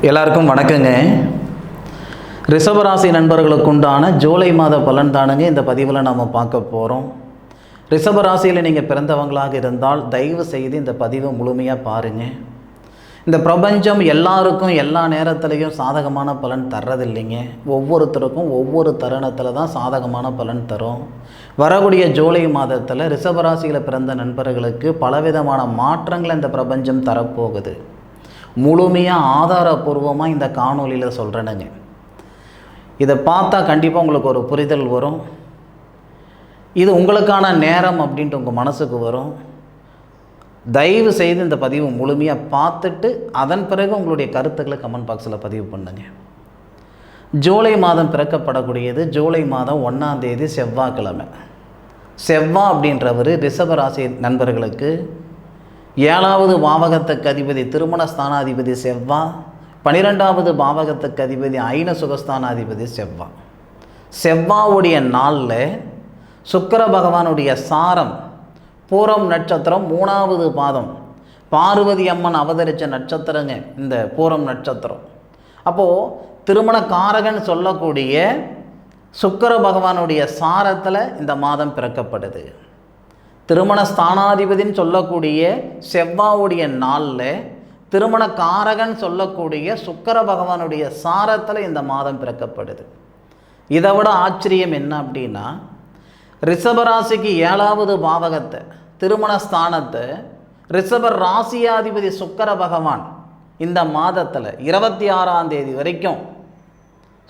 எல்லாருக்கும் வணக்கங்க. ரிஷபராசி நண்பர்களுக்கு உண்டான ஜூலை மாத பலன் தானுங்க இந்த பதிவில் நாம் பார்க்க போகிறோம். ரிஷபராசியில் நீங்கள் பிறந்தவங்களாக இருந்தால் தயவு செய்து இந்த பதிவை முழுமையாக பாருங்கள். இந்த பிரபஞ்சம் எல்லாருக்கும் எல்லா நேரத்துலையும் சாதகமான பலன் தர்றதில்லைங்க. ஒவ்வொருத்தருக்கும் ஒவ்வொரு தருணத்தில் தான் சாதகமான பலன் தரும். வரக்கூடிய ஜூலை மாதத்தில் ரிஷபராசியில் பிறந்த நண்பர்களுக்கு பலவிதமான மாற்றங்களை இந்த பிரபஞ்சம் தரப்போகுது. முழுமையாக ஆதாரபூர்வமாக இந்த காணொலியில் சொல்கிறேனுங்க. இதை பார்த்தா கண்டிப்பாக உங்களுக்கு ஒரு புரிதல் வரும். இது உங்களுக்கான நேரம் அப்படின்ட்டு உங்கள் மனசுக்கு வரும். தயவு செய்து இந்த பதிவு முழுமையாக பார்த்துட்டு அதன் பிறகு உங்களுடைய கருத்துக்களை கமெண்ட் பாக்ஸில் பதிவு பண்ணுங்க. ஜூலை மாதம் பிறக்கப்படக்கூடியது ஜூலை மாதம் 1ஆம் தேதி செவ்வாய்க்கிழமை. செவ்வாய் அப்படின்றவர் ரிஷபராசி நண்பர்களுக்கு 7வது பாவகத்துக்கு அதிபதி திருமண ஸ்தானாதிபதி செவ்வாய், 12வது பாவகத்துக்கு அதிபதி ஐன சுகஸ்தானாதிபதி செவ்வாய். செவ்வாவுடைய நாளில் சுக்கிர பகவானுடைய சாரம் பூரம் நட்சத்திரம் 3வது பாதம், பார்வதி அம்மன் அவதரித்த நட்சத்திரங்க இந்த பூரம் நட்சத்திரம். அப்போது திருமண காரகன் சொல்லக்கூடிய சுக்கிர பகவானுடைய சாரத்தில் இந்த மாதம் பிறக்கப்படுது. திருமண ஸ்தானாதிபதின்னு சொல்லக்கூடிய செவ்வாவுடைய நாளில் திருமண காரகன் சொல்லக்கூடிய சுக்கிர பகவானுடைய சாரத்தில் இந்த மாதம் பிறக்கப்படுது. இதை விட ஆச்சரியம் என்ன அப்படின்னா, ரிஷபராசிக்கு 7வது பாவகத்தை திருமண ஸ்தானத்தை ரிஷபர் ராசியாதிபதி சுக்கிர பகவான் இந்த மாதத்தில் 26ஆம் தேதி வரைக்கும்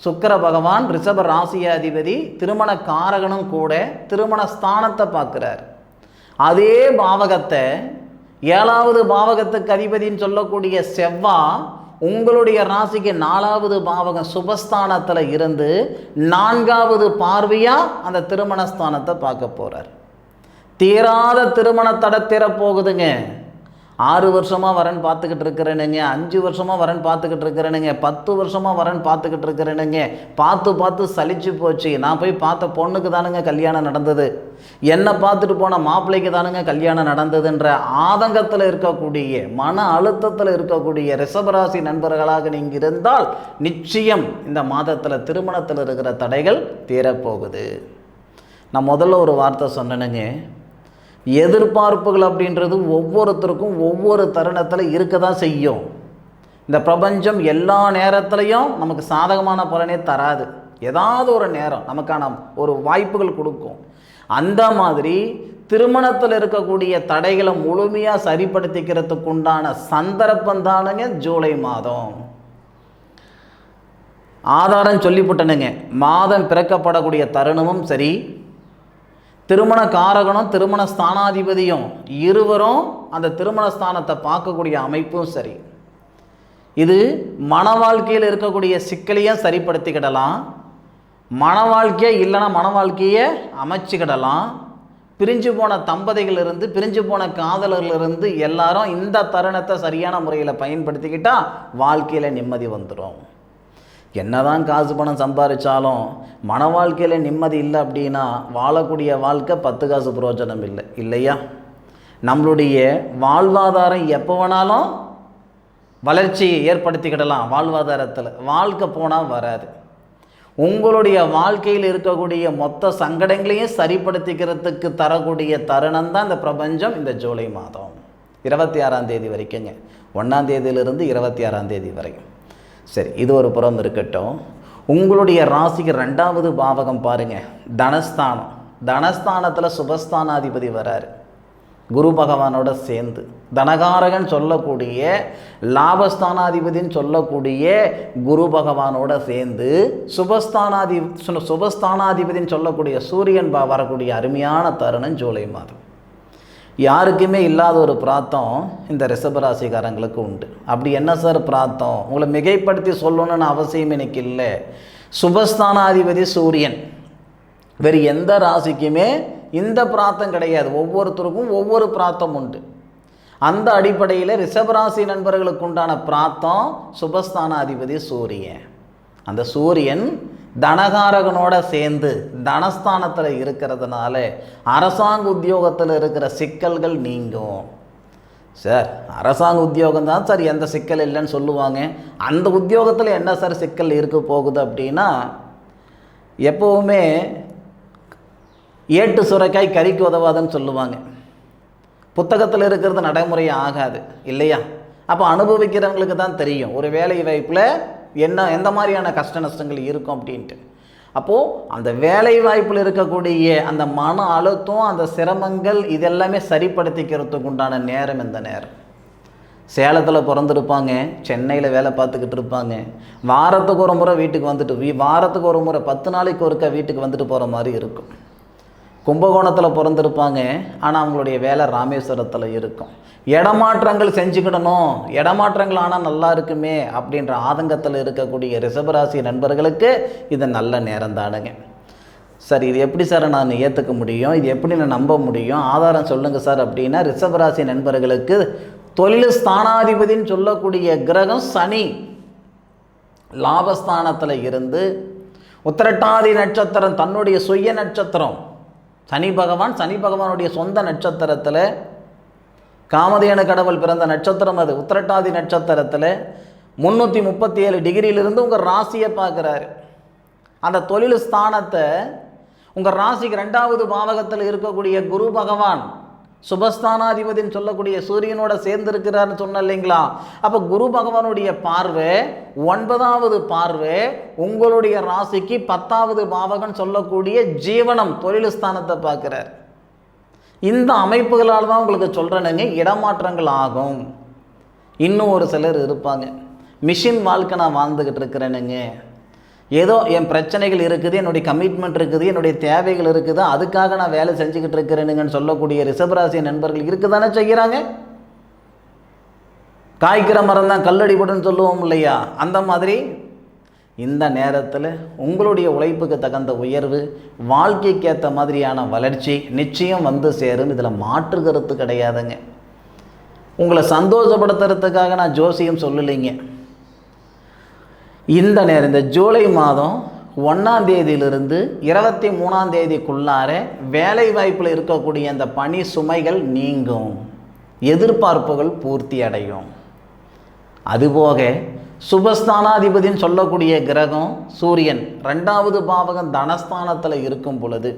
சுக்கிர பகவான் ரிஷபர் ராசியாதிபதி திருமண காரகனும் கூட திருமண ஸ்தானத்தை பார்க்குறார். அதே பாவகத்தை 7வது பாவகத்துக்கு அதிபதின்னு சொல்லக்கூடிய செவ்வாய் உங்களுடைய ராசிக்கு 4வது பாவகம் சுபஸ்தானத்தில் இருந்து 4வது பார்வையாக அந்த திருமணஸ்தானத்தை பார்க்க போகிறார். தீராத திருமண தடை தீரப்போகுதுங்க. 6 வருஷமாக வரன் பார்த்துக்கிட்டு இருக்கிறேனுங்க, 5 வருஷமாக வரன் பார்த்துக்கிட்டு இருக்கிறேனுங்க, 10 வருஷமாக வரன் பார்த்துக்கிட்டு இருக்கிறேனுங்க, பார்த்து சலிச்சு போச்சு. நான் போய் பார்த்த பொண்ணுக்கு தானுங்க கல்யாணம் நடந்தது, என்னை பார்த்துட்டு போன மாப்பிள்ளைக்கு தானுங்க கல்யாணம் நடந்ததுன்ற ஆதங்கத்தில் இருக்கக்கூடிய மன அழுத்தத்தில் இருக்கக்கூடிய ரிஷபராசி நண்பர்களாக நீங்கள் இருந்தால் நிச்சயம் இந்த மாதத்தில் திருமணத்தில் இருக்கிற தடைகள் தீரப்போகுது. நான் முதல்ல ஒரு வார்த்தை சொன்னேனுங்க, எதிர்பார்ப்புகள் அப்படின்றது ஒவ்வொருத்தருக்கும் ஒவ்வொரு தருணத்தில் இருக்க தான் செய்யும். இந்த பிரபஞ்சம் எல்லா நேரத்துலையும் நமக்கு சாதகமான பலனே தராது. ஏதாவது ஒரு நேரம் நமக்கான ஒரு வாய்ப்புகள் கொடுக்கும். அந்த மாதிரி திருமணத்தில் இருக்கக்கூடிய தடைகளை முழுமையாக சரிப்படுத்திக்கிறதுக்கு உண்டான சந்தர்ப்பம் தானுங்க ஜூலை மாதம். ஆதாரம் சொல்லிவிட்டனுங்க. மாதம் பிறக்கப்படக்கூடிய தருணமும் சரி, திருமண காரகனும் திருமண ஸ்தானாதிபதியும் இருவரும் அந்த திருமண ஸ்தானத்தை பார்க்கக்கூடிய அமைப்பும் சரி. இது மன வாழ்க்கையில் இருக்கக்கூடிய சிக்கலையும் சரிப்படுத்திக்கிடலாம், மன வாழ்க்கையே இல்லைன்னா மன வாழ்க்கையை அமைச்சிக்கிடலாம். பிரிஞ்சு போன தம்பதிகளிலிருந்து பிரிஞ்சு போன காதலர்களிருந்து எல்லாரும் இந்த தருணத்தை சரியான முறையில் பயன்படுத்திக்கிட்டால் வாழ்க்கையில் நிம்மதி வந்துடும். என்னதான் காசு பணம் சம்பாதிச்சாலும் மன வாழ்க்கையில் நிம்மதி இல்லை அப்படின்னா வாழக்கூடிய வாழ்க்கை 10 காசு பிரயோஜனம் இல்லை இல்லையா? நம்மளுடைய வாழ்வாதாரம் எப்போ வேணாலும் வளர்ச்சியை ஏற்படுத்திக்கிடலாம். வாழ்வாதாரத்தில் வாழ்க்கை போனால் வராது. உங்களுடைய வாழ்க்கையில் இருக்கக்கூடிய மொத்த சங்கடங்களையும் சரிப்படுத்திக்கிறதுக்கு தரக்கூடிய தருணம் தான் இந்த பிரபஞ்சம் இந்த ஜூலை மாதம் 26ஆம் தேதி வரைக்குங்க. 1ஆம் தேதியிலிருந்து 26ஆம் தேதி வரைக்கும். சரி, இது ஒரு புறம் இருக்கட்டும். உங்களுடைய ராசிக்கு 2வது பாவகம் பாருங்கள், தனஸ்தானம். தனஸ்தானத்தில் சுபஸ்தானாதிபதி வராரு குரு பகவானோட சேர்ந்து. தனகாரகன் சொல்லக்கூடிய லாபஸ்தானாதிபதின்னு சொல்லக்கூடிய குரு பகவானோட சேர்ந்து சுபஸ்தானாதிபதின்னு சொல்லக்கூடிய சூரியன் வரக்கூடிய அருமையான தருணம் ஜூலை மாதம். யாருக்குமே இல்லாத ஒரு பிராத்தம் இந்த ரிஷபராசிக்காரங்களுக்கு உண்டு. அப்படி என்ன சார் பிராத்தம்? உங்களை மிகைப்படுத்தி சொல்லணும்னு அவசியம் எனக்கு இல்லை. சுபஸ்தானாதிபதி சூரியன். வேறு எந்த ராசிக்குமே இந்த பிராத்தம் கிடையாது. ஒவ்வொருத்தருக்கும் ஒவ்வொரு பிராத்தம் உண்டு. அந்த அடிப்படையில் ரிஷபராசி நண்பர்களுக்கு உண்டான பிராத்தம் சுபஸ்தானாதிபதி சூரியன். அந்த சூரியன் தனகாரகனோட சேர்ந்து தனஸ்தானத்தில் இருக்கிறதுனால அரசாங்க உத்தியோகத்தில் இருக்கிற சிக்கல்கள் நீங்கும். சார் அரசாங்க உத்தியோகம் தான் சார், எந்த சிக்கல் இல்லைன்னு சொல்லுவாங்க. அந்த உத்தியோகத்தில் என்ன சார் சிக்கல் இருக்க போகுது அப்படின்னா, எப்போவுமே ஏட்டு சுரைக்காய் கறிக்கு உதவாதுன்னு சொல்லுவாங்க. புத்தகத்தில் இருக்கிறது நடைமுறை ஆகாது இல்லையா? அப்போ அனுபவிக்கிறவங்களுக்கு தான் தெரியும் ஒரு வேலை வாய்ப்பில் எந்த மாதிரியான கஷ்ட நஷ்டங்கள் இருக்கும் அப்படின்ட்டு. அப்போது அந்த வேலை வாய்ப்பில் இருக்கக்கூடிய அந்த மன அழுத்தம், அந்த சிரமங்கள், இதெல்லாமே சரிப்படுத்திக்கிறதுக்கு உண்டான நேரம் இந்த நேரம். சேலத்தில் பிறந்திருப்பாங்க, சென்னையில் வேலை பார்த்துக்கிட்டு இருப்பாங்க, வாரத்துக்கு ஒரு முறை வீட்டுக்கு வந்துட்டு வாரத்துக்கு ஒரு முறை 10 நாளைக்கு ஒருக்கா வீட்டுக்கு வந்துட்டு போகிற மாதிரி இருக்கும். கும்பகோணத்தில் பிறந்திருப்பாங்க, ஆனால் அவங்களுடைய வேலை ராமேஸ்வரத்தில் இருக்கும். இடமாற்றங்கள் செஞ்சுக்கிடணும், இடமாற்றங்கள் ஆனால் நல்லா இருக்குமே அப்படின்ற ஆதங்கத்தில் இருக்கக்கூடிய ரிஷபராசி நண்பர்களுக்கு இது நல்ல நேரம் தானுங்க. சார் இது எப்படி சார் நான் ஏற்றுக்க முடியும், இது எப்படி நான் நம்ப முடியும், ஆதாரம் சொல்லுங்கள் சார் அப்படின்னா, ரிஷபராசி நண்பர்களுக்கு தொழில் ஸ்தானாதிபதின்னு சொல்லக்கூடிய கிரகம் சனி லாபஸ்தானத்தில் இருந்து உத்திரட்டாதி நட்சத்திரம் தன்னுடைய சுய நட்சத்திரம், சனி பகவானுடைய சொந்த நட்சத்திரத்தில், காமதேனு கடவுள் பிறந்த நட்சத்திரம் அது உத்திரட்டாதி நட்சத்திரத்தில் 337 டிகிரியிலிருந்து உங்கள் ராசியை பார்க்குறாரு. அந்த தொழில் ஸ்தானத்தை உங்கள் ராசிக்கு 2வது பாவகத்தில் இருக்கக்கூடிய குரு பகவான் சுபஸ்தானாதிபதினு சொல்லக்கூடிய சூரியனோட சேர்ந்து இருக்கிறார்னு சொன்ன இல்லைங்களா? அப்போ குரு பகவானுடைய பார்வை 9வது பார்வை உங்களுடைய ராசிக்கு 10வது பாவகம் சொல்லக்கூடிய ஜீவனம் தொழில் ஸ்தானத்தை பார்க்குறார். இந்த அமைப்புகளால் தான் உங்களுக்கு சொல்கிறேனுங்க இடமாற்றங்கள் ஆகும். இன்னும் ஒரு சிலர் இருப்பாங்க, மிஷின் வாழ்க்கை நான் வாழ்ந்துக்கிட்டு இருக்கிறேனுங்க, ஏதோ என் பிரச்சனைகள் இருக்குது, என்னுடைய கமிட்மெண்ட் இருக்குது, என்னுடைய தேவைகள் இருக்குது, அதுக்காக நான் வேலை செஞ்சுக்கிட்டு இருக்கிறேனுங்கன்னு சொல்லக்கூடிய ரிஷபராசி நண்பர்கள் இருக்க தானே செய்கிறாங்க. காய்க்கிற மரம் தான் கல்லடிபடுன்னு சொல்லுவோம் இல்லையா? அந்த மாதிரி இந்த நேரத்தில் உங்களுடைய உழைப்புக்கு தகுந்த உயர்வு, வாழ்க்கைக்கு ஏற்ற மாதிரியான வளர்ச்சி நிச்சயம் வந்து சேரும். இதில் மாற்று கருத்து கிடையாதுங்க. உங்களை சந்தோஷப்படுத்துறதுக்காக நான் ஜோசியம் சொல்லலைங்க. இந்த நேரம் இந்த ஜூலை மாதம் 1ஆம் தேதியிலிருந்து 23ஆம் தேதிக்குள்ளார வேலை வாய்ப்பில் இருக்கக்கூடிய அந்த பணி சுமைகள் நீங்கும், எதிர்பார்ப்புகள் பூர்த்தி அடையும். அதுபோக சுபஸ்தானாதிபதினு சொல்லக்கூடிய கிரகம் சூரியன் 2வது பாவகம் தனஸ்தானத்தில் இருக்கும் பொழுது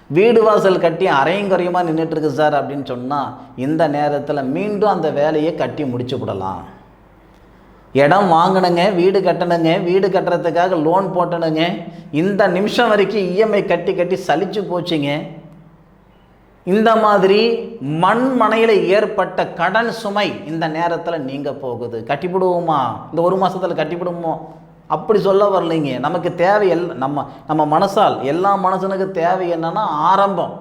வீடு வாசல் கட்டி அரையும் குறையுமா நின்றுட்டுருக்கு சார் அப்படின்னு சொன்னால், இந்த நேரத்தில் மீண்டும் அந்த வேலையை கட்டி முடிச்சு விடலாம். இடம் வாங்கினுங்க, வீடு கட்டணுங்க, வீடு கட்டுறதுக்காக லோன் போட்டணுங்க, இந்த நிமிஷம் வரைக்கும் இஎம்ஐ கட்டி கட்டி சலிச்சு போச்சுங்க. இந்த மாதிரி மண்மனையில் ஏற்பட்ட கடன் சுமை இந்த நேரத்தில் நீங்க போகுது. கட்டிவிடுவோமா, இந்த 1 மாதத்தில் கட்டிவிடுவோமோ அப்படி சொல்ல வரலைங்க. நமக்கு தேவை நம்ம மனசால் எல்லா மனுஷனுக்கு தேவை என்னன்னா ஆரம்பம்.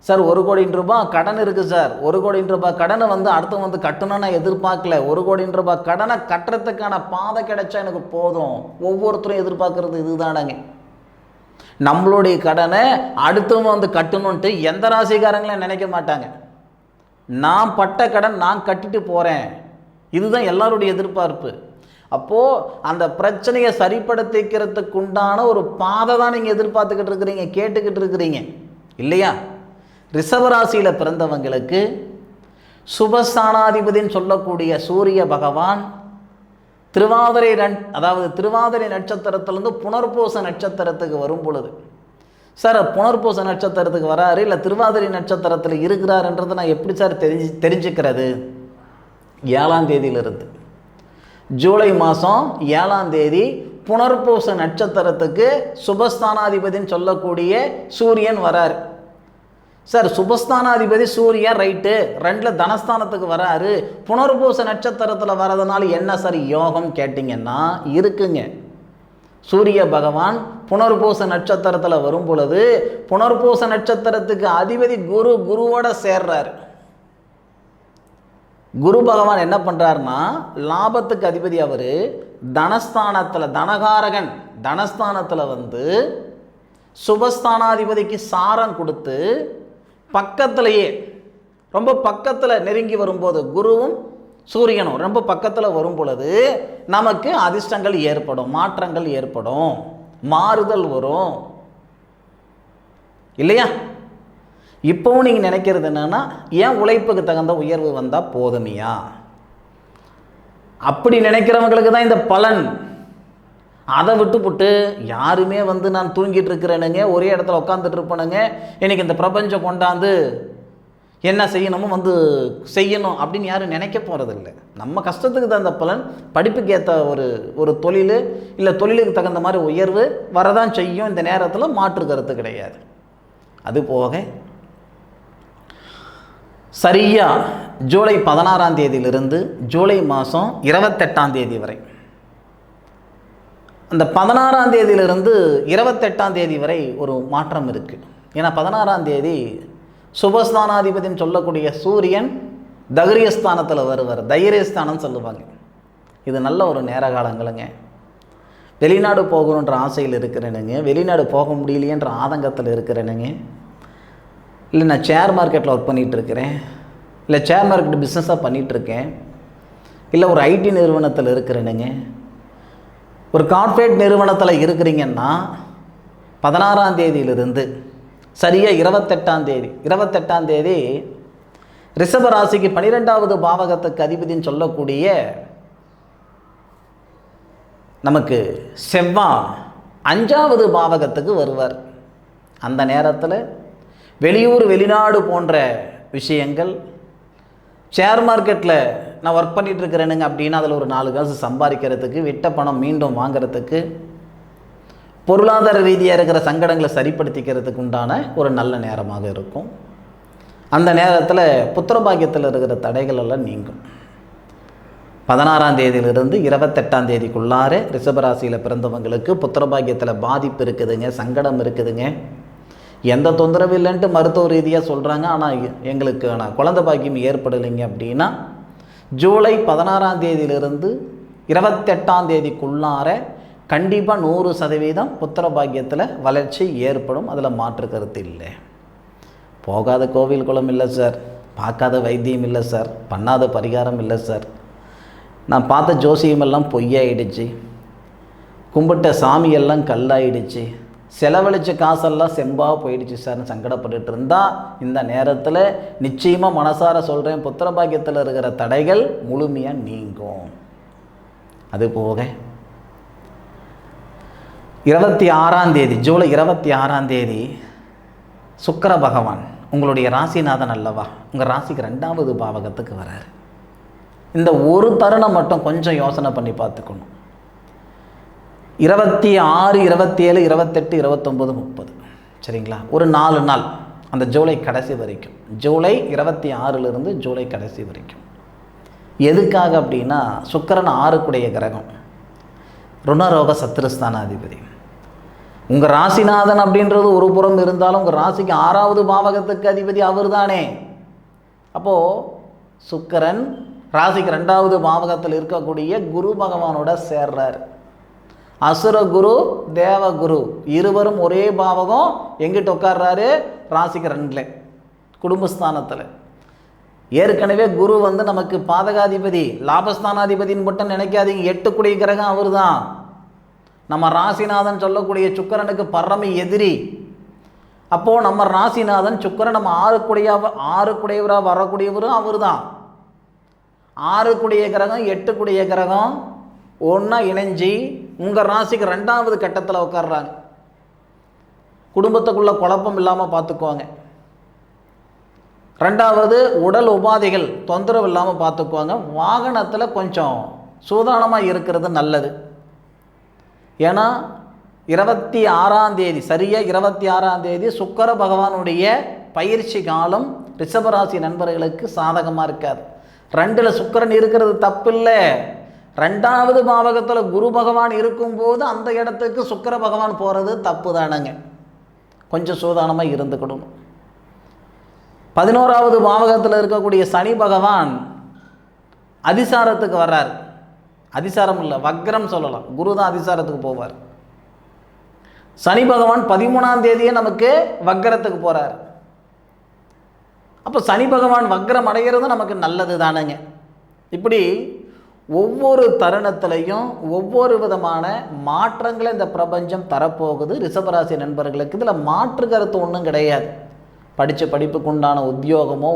சார் 1 கோடி ரூபாய் கடன் இருக்குது சார், 1 கோடி ரூபாய் கடனை அடுத்து கட்டணும்னு எதிர்பார்க்கல, 1 கோடி ரூபாய் கடனை கட்டுறதுக்கான பாதை கிடைச்சா எனக்கு போதும். ஒவ்வொருத்தரும் எதிர்பார்க்கறது இதுதானங்க. நம்மளுடைய கடனை அடுத்தவங்க கட்டணுன்ட்டு எந்த ராசிக்காரங்களும் நினைக்க மாட்டாங்க. நான் பட்ட கடன் நான் கட்டிட்டு போகிறேன், இதுதான் எல்லாருடைய எதிர்பார்ப்பு. அப்போது அந்த பிரச்சனையை சரிப்படுத்திக்கிறதுக்கு உண்டான ஒரு பாதை தான் நீங்கள் எதிர்பார்த்துக்கிட்டு இருக்கிறீங்க, கேட்டுக்கிட்டு இருக்கிறீங்க இல்லையா? ரிஷபராசியில் பிறந்தவங்களுக்கு சுபஸ்தானாதிபதினு சொல்லக்கூடிய சூரிய பகவான் திருவாதிரை நட்சத்திரத்திலிருந்து புனர்பூச நட்சத்திரத்துக்கு வரும் பொழுது, சார் புனர்பூச நட்சத்திரத்துக்கு வராரு இல்லை திருவாதிரை நட்சத்திரத்தில் இருக்கிறாருன்றதை நான் எப்படி சார் தெரிஞ்சுக்கிறது? 7ஆம் தேதியிலிருந்து ஜூலை மாதம் 7ஆம் தேதி புனர்பூச நட்சத்திரத்துக்கு சுபஸ்தானாதிபதினு சொல்லக்கூடிய சூரியன் வராரு. சார் சுபஸ்தானாதிபதி சூரியன் ரைட்டு 2ல் தனஸ்தானத்துக்கு வராரு, புனர்பூச நட்சத்திரத்தில் வர்றதுனால என்ன சார் யோகம் கேட்டிங்கன்னா இருக்குங்க. சூரிய பகவான் புனர்பூச நட்சத்திரத்தில் வரும் பொழுது புனர்பூச நட்சத்திரத்துக்கு அதிபதி குருவோட சேர்றாரு. குரு பகவான் என்ன பண்ணுறாருன்னா லாபத்துக்கு அதிபதி அவர், தனஸ்தானத்தில் தனகாரகன் தனஸ்தானத்தில் சுபஸ்தானாதிபதிக்கு சாரம் கொடுத்து பக்கத்திலேயே ரொம்ப பக்கத்தில் நெருங்கி வரும்போது குருவும் சூரியனும் ரொம்ப பக்கத்தில் வரும் பொழுது நமக்கு அதிர்ஷ்டங்கள் ஏற்படும், மாற்றங்கள் ஏற்படும், மாறுதல் வரும் இல்லையா? இப்போவும் நீங்கள் நினைக்கிறது என்னென்னா, ஏன் உழைப்புக்கு தகுந்த உயர்வு வந்தால் போதுமையா? அப்படி நினைக்கிறவங்களுக்கு தான் இந்த பலன். அதை விட்டுப்புட்டு யாருமே நான் தூங்கிட்டு இருக்கிறேனுங்க, ஒரே இடத்துல உட்காந்துட்டு இருப்பேனுங்க, எனக்கு இந்த பிரபஞ்சம் கொண்டாந்து என்ன செய்யணுமோ செய்யணும் அப்படின்னு யாரும் நினைக்க போகிறதில்லை. நம்ம கஷ்டத்துக்கு தான் அந்த பலன். படிப்புக்கு ஏற்ற ஒரு தொழில் இல்லை தொழிலுக்கு தகுந்த மாதிரி உயர்வு வரதான் செய்யும். இந்த நேரத்தில் மாற்று கருத்து கிடையாது. அதுபோக சரியாக ஜூலை 16ஆம் தேதியிலிருந்து ஜூலை மாதம் 28ஆம் தேதி வரை, அந்த 16ஆம் தேதியிலிருந்து 28ஆம் தேதி வரை ஒரு மாற்றம் இருக்குது. ஏன்னா 16ஆம் தேதி சுபஸ்தானாதிபதினு சொல்லக்கூடிய சூரியன் தகிரியஸ்தானத்தில் வருவார். தைரியஸ்தானம் சொல்லுவாங்க. இது நல்ல ஒரு நேர காலங்களுங்க. வெளிநாடு போகணுன்ற ஆசையில் இருக்கிறேனுங்க, வெளிநாடு போக முடியலையன்ற ஆதங்கத்தில் இருக்கிறேனுங்க, இல்லை நான் ஷேர் மார்க்கெட்டில் ஒர்க் பண்ணிகிட்ருக்கிறேன், இல்லை ஷேர் மார்க்கெட் பிஸ்னஸாக பண்ணிகிட்ருக்கேன், இல்லை ஒரு ஐடி நிறுவனத்தில் இருக்கிறேனுங்க, ஒரு கார்ப்பரேட் நிறுவனத்தில் இருக்கிறீங்கன்னா 16ஆம் தேதியிலிருந்து சரியாக 28ஆம் தேதி ரிஷபராசிக்கு 12வது பாவகத்துக்கு அதிபதினு சொல்லக்கூடிய நமக்கு செவ்வாய் 5வது பாவகத்துக்கு வருவார். அந்த நேரத்தில் வெளியூர் வெளிநாடு போன்ற விஷயங்கள், ஷேர் மார்க்கெட்டில் நான் ஒர்க் பண்ணிகிட்டு இருக்கிறேனுங்க அப்படின்னா அதில் ஒரு 4 காசு சம்பாதிக்கிறதுக்கு, விட்ட பணம் மீண்டும் வாங்கிறதுக்கு, பொருளாதார ரீதியாக இருக்கிற சங்கடங்களை சரிப்படுத்திக்கிறதுக்கு உண்டான ஒரு நல்ல நேரமாக இருக்கும். அந்த நேரத்தில் புத்திரபாக்கியத்தில் இருக்கிற தடைகள் எல்லாம் நீங்கும். 16ஆம் தேதியிலிருந்து 28ஆம் தேதிக்குள்ளார ரிஷபராசியில் பிறந்தவங்களுக்கு புத்திரபாக்கியத்தில் பாதிப்பு இருக்குதுங்க, சங்கடம் இருக்குதுங்க. எந்த தொந்தரவு இல்லைன்ட்டு மருத்துவ ரீதியாக சொல்கிறாங்க, ஆனால் எங்களுக்கு குழந்தை பாக்கியம் ஏற்படலைங்க அப்படின்னா ஜூலை 16ஆம் தேதியிலிருந்து 28ஆம் தேதிக்குள்ளார கண்டிப்பாக 100% புத்திரபாக்கியத்தில் வளர்ச்சி ஏற்படும். அதில் மாற்று கருத்து இல்லை. போகாத கோவில் குளம் இல்லை சார், பார்க்காத வைத்தியம் இல்லை சார், பண்ணாத பரிகாரம் இல்லை சார், நான் பார்த்த ஜோசியமெல்லாம் பொய்யாயிடுச்சு, கும்பிட்ட சாமியெல்லாம் கல்லாயிடுச்சு, செலவழித்த காசெல்லாம் செம்பாக போயிடுச்சு சார்னு சங்கடப்பட்டுட்டு இருந்தால் இந்த நேரத்தில் நிச்சயமாக மனசார சொல்கிறேன், புத்திரபாக்கியத்தில் இருக்கிற தடைகள் முழுமையாக நீங்கும். அதுபோக 26ஆம் தேதி ஜூலை 26ஆம் தேதி சுக்கிர பகவான் உங்களுடைய ராசிநாதன் அல்லவா, உங்கள் ராசிக்கு 2வது பாவகத்துக்கு வராரு. இந்த ஒரு தருணம் மட்டும் கொஞ்சம் யோசனை பண்ணி பார்த்துக்கணும். 26, 27, 28, 29, 30 சரிங்களா, ஒரு 4 நாள் அந்த ஜூலை கடைசி வரைக்கும், ஜூலை 26லிருந்து ஜூலை கடைசி வரைக்கும். எதுக்காக அப்படின்னா சுக்கிரன் 6க்குடைய கிரகம், ருணரோக சத்துருஸ்தானாதிபதி. உங்கள் ராசிநாதன் அப்படின்றது ஒரு புறம் இருந்தாலும் உங்கள் ராசிக்கு 6வது பாவகத்துக்கு அதிபதி அவர் தானே. அப்போது சுக்கிரன் ராசிக்கு 2வது பாவகத்தில் இருக்கக்கூடிய குரு பகவானோட சேர்றார். அசுர குரு தேவகுரு இருவரும் ஒரே பாவகம் எங்கிட்ட உட்கார்றாரு, ராசிக்கு 2ல் குடும்பஸ்தானத்தில். ஏற்கனவே குரு நமக்கு பாதகாதிபதி, லாபஸ்தானாதிபதின்னு மட்டும் நினைக்காதீங்க, 8க்குடைய கிரகம் அவர் தான். நம்ம ராசிநாதன் சொல்லக்கூடிய சுக்கிரனுக்கு பரம எதிரி. அப்போது நம்ம ராசிநாதன் சுக்கிரன் நம்ம 6க்குடையவராக வரக்கூடியவரும் அவர் தான். 6க்குடைய கிரகம் 8க்குடைய கிரகம் ஒன்றா இணைஞ்சி உங்கள் ராசிக்கு 2வது கட்டத்தில் உட்கார்றாங்க. குடும்பத்துக்குள்ளே குழப்பம் இல்லாமல் பார்த்துக்குவாங்க. 2வது உடல் உபாதைகள் தொந்தரவு இல்லாமல் பார்த்துக்குவாங்க. வாகனத்தில் கொஞ்சம் சூதானமாக இருக்கிறது நல்லது. ஏன்னா 26ஆம் தேதி சரியாக 26ஆம் தேதி சுக்கிர பகவானுடைய பயிற்சி காலம் ரிஷபராசி நண்பர்களுக்கு சாதகமாக இருக்காது. 2ல் சுக்கிரன் இருக்கிறது தப்பு இல்லை, 2வது பாவகத்தில் குரு பகவான் இருக்கும்போது அந்த இடத்துக்கு சுக்கிர பகவான் போகிறது தப்பு தானங்க. கொஞ்சம் சூதானமாக இருந்துக்கிடணும். 11வது பாவகத்தில் இருக்கக்கூடிய சனி பகவான் அதிசாரத்துக்கு வர்றார். அதிசாரம் இல்லை, வக்ரம் சொல்லலாம். குரு தான் அதிசாரத்துக்கு போவார். சனி பகவான் 13ஆம் தேதியே நமக்கு வக்ரத்துக்கு போகிறார். அப்போ சனி பகவான் வக்ரம் அடைகிறது நமக்கு நல்லது தானேங்க. இப்படி ஒவ்வொரு தருணத்திலையும் ஒவ்வொரு விதமான மாற்றங்களை இந்த பிரபஞ்சம் தரப்போகுது ரிஷபராசி நண்பர்களுக்கு. இதில் மாற்று கருத்து ஒன்றும் கிடையாது. படித்த படிப்புக்கு உண்டான உத்தியோகமோ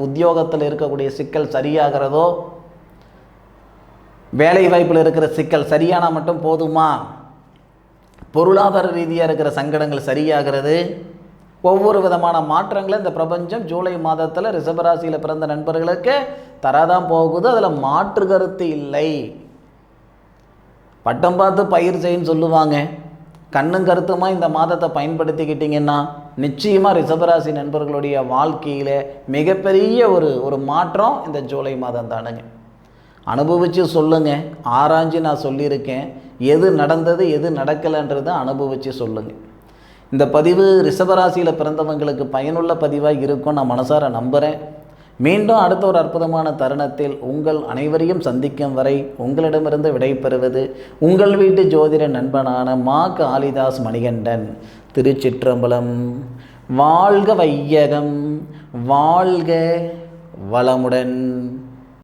உத்தியோகத்தில் இருக்கக்கூடிய சிக்கல் சரியாகிறதோ, வேலை வாய்ப்பில் இருக்கிற சிக்கல் சரியானால் மட்டும் போதுமா, பொருளாதார ரீதியாக இருக்கிற சங்கடங்கள் சரியாகிறது, ஒவ்வொரு விதமான மாற்றங்களை இந்த பிரபஞ்சம் ஜூலை மாதத்தில் ரிஷபராசியில் பிறந்த நண்பர்களுக்கு தராதான் போகுது. அதில் மாற்று கருத்து இல்லை. பட்டம் பார்த்து பயிர் செய்யுன்னு சொல்லுவாங்க. கண்ணும் கருத்துமா இந்த மாதத்தை பயன்படுத்திக்கிட்டிங்கன்னா நிச்சயமாக ரிஷபராசி நண்பர்களுடைய வாழ்க்கையில் மிகப்பெரிய ஒரு மாற்றம் இந்த ஜூலை மாதம் தானுங்க. அனுபவித்து சொல்லுங்கள். ஆராய்ஞ்சு நான் சொல்லியிருக்கேன். எது நடந்தது எது நடக்கலைன்றதை அனுபவித்து சொல்லுங்கள். இந்த பதிவு ரிஷபராசியில் பிறந்தவங்களுக்கு பயனுள்ள பதிவாக இருக்கும் நான் மனசார நம்புகிறேன். மீண்டும் அடுத்த ஒரு அற்புதமான தருணத்தில் உங்கள் அனைவரையும் சந்திக்கும் வரை உங்களிடமிருந்து விடைபெறுவது உங்கள் வீட்டு ஜோதிட நண்பனான மா காளிதாஸ் மணிகண்டன். திருச்சிற்றம்பலம். வாழ்க வையகம், வாழ்க வளமுடன்.